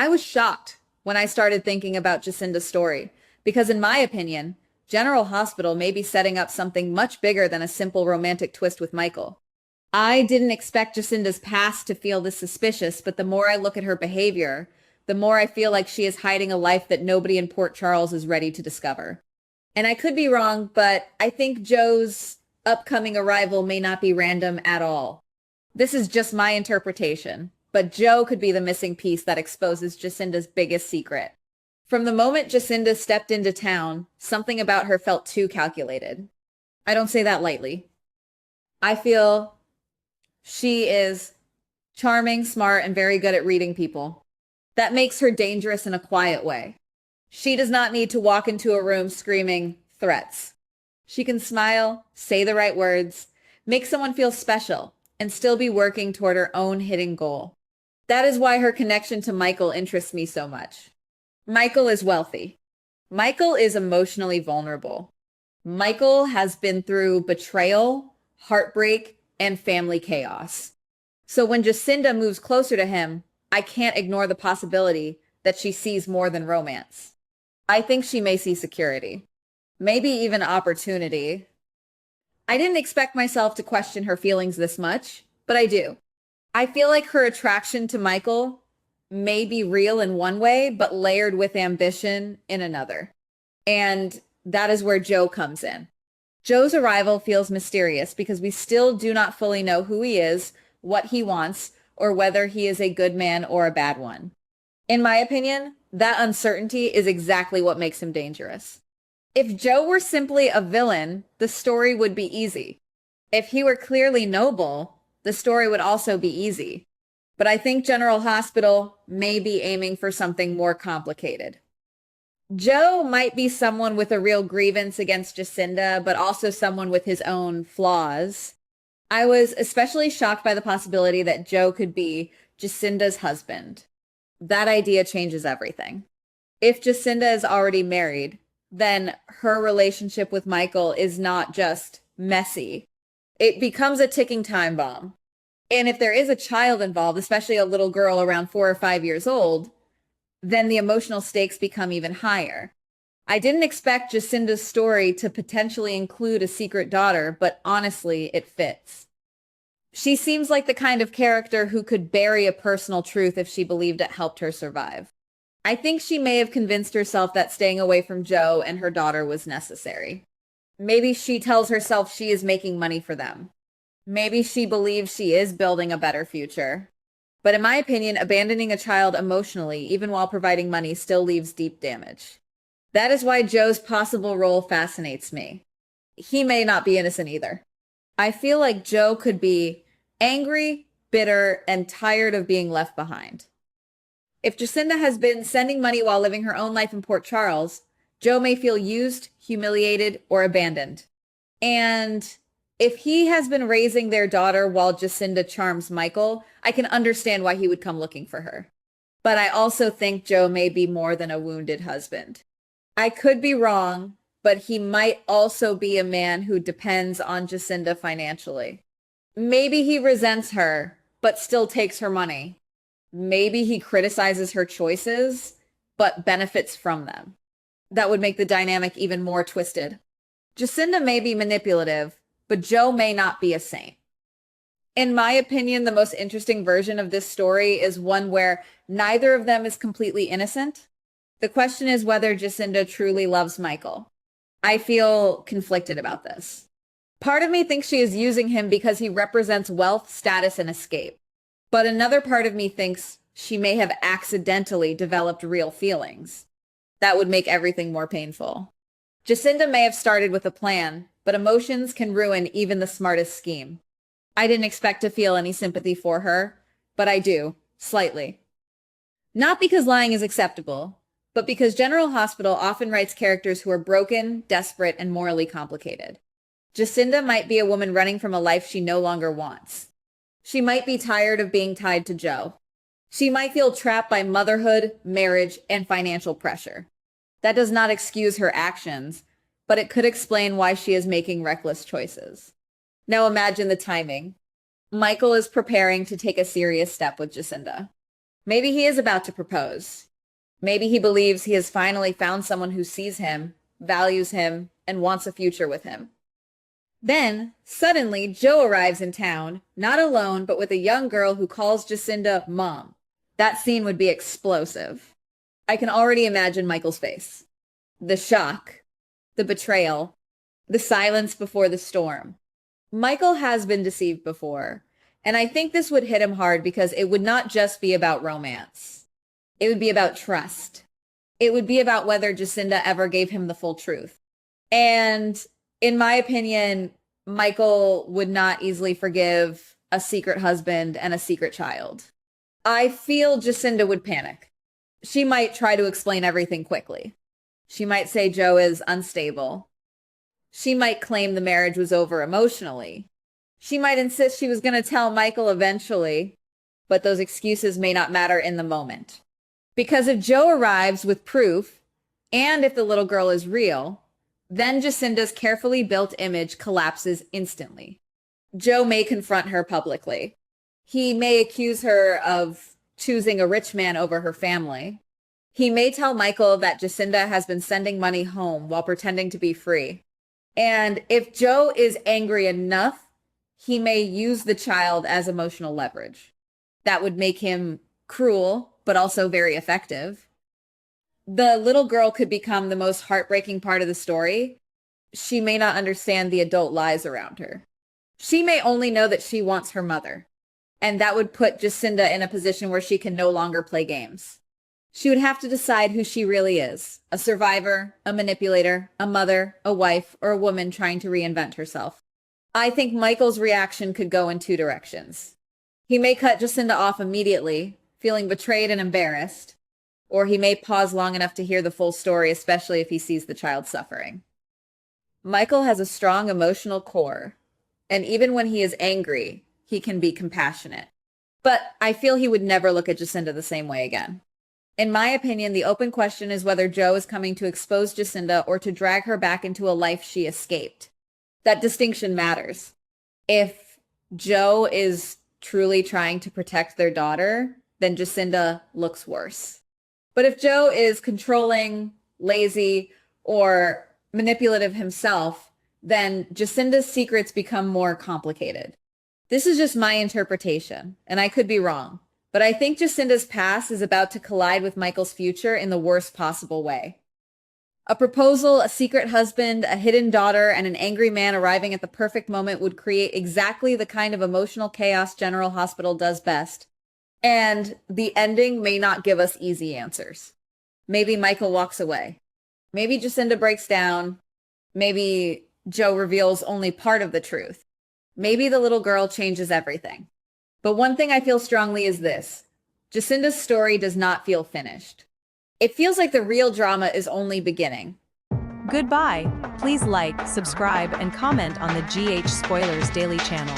I was shocked when I started thinking about Jacinda's story, because in my opinion, General Hospital may be setting up something much bigger than a simple romantic twist with Michael. I didn't expect Jacinda's past to feel this suspicious, but the more I look at her behavior, the more I feel like she is hiding a life that nobody in Port Charles is ready to discover. And I could be wrong, but I think Joe's upcoming arrival may not be random at all. This is just my interpretation, but Joe could be the missing piece that exposes Jacinda's biggest secret. From the moment Jacinda stepped into town, something about her felt too calculated. I don't say that lightly. I feel she is charming, smart, and very good at reading people. That makes her dangerous in a quiet way. She does not need to walk into a room screaming threats. She can smile, say the right words, make someone feel special, and still be working toward her own hidden goal. That is why her connection to Michael interests me so much. Michael is wealthy. Michael is emotionally vulnerable. Michael has been through betrayal, heartbreak, and family chaos. So when Jacinda moves closer to him, I can't ignore the possibility that she sees more than romance. I think she may see security, maybe even opportunity. I didn't expect myself to question her feelings this much, but I do. I feel like her attraction to Michael may be real in one way, but layered with ambition in another. And that is where Joe comes in. Joe's arrival feels mysterious because we still do not fully know who he is, what he wants, or whether he is a good man or a bad one. In my opinion, that uncertainty is exactly what makes him dangerous. If Joe were simply a villain, the story would be easy. If he were clearly noble, the story would also be easy. But I think General Hospital may be aiming for something more complicated. Joe might be someone with a real grievance against Jacinda, but also someone with his own flaws. I was especially shocked by the possibility that Joe could be Jacinda's husband. That idea changes everything. If Jacinda is already married, then her relationship with Michael is not just messy. It becomes a ticking time bomb. And if there is a child involved, especially a little girl around 4 or 5 years old, then the emotional stakes become even higher. I didn't expect Jacinda's story to potentially include a secret daughter, but honestly, it fits. She seems like the kind of character who could bury a personal truth if she believed it helped her survive. I think she may have convinced herself that staying away from Joe and her daughter was necessary. Maybe she tells herself she is making money for them. Maybe she believes she is building a better future. But in my opinion, abandoning a child emotionally, even while providing money, still leaves deep damage. That is why Joe's possible role fascinates me. He may not be innocent either. I feel like Joe could be angry, bitter, and tired of being left behind. If Jacinda has been sending money while living her own life in Port Charles, Joe may feel used, humiliated, or abandoned. And if he has been raising their daughter while Jacinda charms Michael, I can understand why he would come looking for her. But I also think Joe may be more than a wounded husband. I could be wrong, but he might also be a man who depends on Jacinda financially. Maybe he resents her, but still takes her money. Maybe he criticizes her choices, but benefits from them. That would make the dynamic even more twisted. Jacinda may be manipulative, but Joe may not be a saint. In my opinion, the most interesting version of this story is one where neither of them is completely innocent. The question is whether Jacinda truly loves Michael. I feel conflicted about this. Part of me thinks she is using him because he represents wealth, status, and escape. But another part of me thinks she may have accidentally developed real feelings. That would make everything more painful. Jacinda may have started with a plan, but emotions can ruin even the smartest scheme. I didn't expect to feel any sympathy for her, but I do, slightly. Not because lying is acceptable, but because General Hospital often writes characters who are broken, desperate, and morally complicated. Jacinda might be a woman running from a life she no longer wants. She might be tired of being tied to Joe. She might feel trapped by motherhood, marriage, and financial pressure. That does not excuse her actions, but it could explain why she is making reckless choices. Now imagine the timing. Michael is preparing to take a serious step with Jacinda. Maybe he is about to propose. Maybe he believes he has finally found someone who sees him, values him, and wants a future with him. Then, suddenly, Joe arrives in town, not alone, but with a young girl who calls Jacinda Mom. That scene would be explosive. I can already imagine Michael's face. The shock, the betrayal, the silence before the storm. Michael has been deceived before, and I think this would hit him hard because it would not just be about romance. It would be about trust. It would be about whether Jacinda ever gave him the full truth. And in my opinion, Michael would not easily forgive a secret husband and a secret child. I feel Jacinda would panic. She might try to explain everything quickly. She might say Joe is unstable. She might claim the marriage was over emotionally. She might insist she was going to tell Michael eventually, but those excuses may not matter in the moment. Because if Joe arrives with proof, and if the little girl is real, then Jacinda's carefully built image collapses instantly. Joe may confront her publicly. He may accuse her of choosing a rich man over her family. He may tell Michael that Jacinda has been sending money home while pretending to be free. And if Joe is angry enough, he may use the child as emotional leverage. That would make him cruel, but also very effective. The little girl could become the most heartbreaking part of the story. She may not understand the adult lies around her. She may only know that she wants her mother. And that would put Jacinda in a position where she can no longer play games. She would have to decide who she really is, a survivor, a manipulator, a mother, a wife, or a woman trying to reinvent herself. I think Michael's reaction could go in two directions. He may cut Jacinda off immediately, feeling betrayed and embarrassed, or he may pause long enough to hear the full story, especially if he sees the child suffering. Michael has a strong emotional core, and even when he is angry, he can be compassionate. But I feel he would never look at Jacinda the same way again. In my opinion, the open question is whether Joe is coming to expose Jacinda or to drag her back into a life she escaped. That distinction matters. If Joe is truly trying to protect their daughter, then Jacinda looks worse. But if Joe is controlling, lazy, or manipulative himself, then Jacinda's secrets become more complicated. This is just my interpretation, and I could be wrong. But I think Jacinda's past is about to collide with Michael's future in the worst possible way. A proposal, a secret husband, a hidden daughter, and an angry man arriving at the perfect moment would create exactly the kind of emotional chaos General Hospital does best. And the ending may not give us easy answers. Maybe Michael walks away. Maybe Jacinda breaks down. Maybe Joe reveals only part of the truth. Maybe the little girl changes everything. But one thing I feel strongly is this. Jacinda's story does not feel finished. It feels like the real drama is only beginning. Goodbye. Please like, subscribe, and comment on the GH Spoilers Daily channel.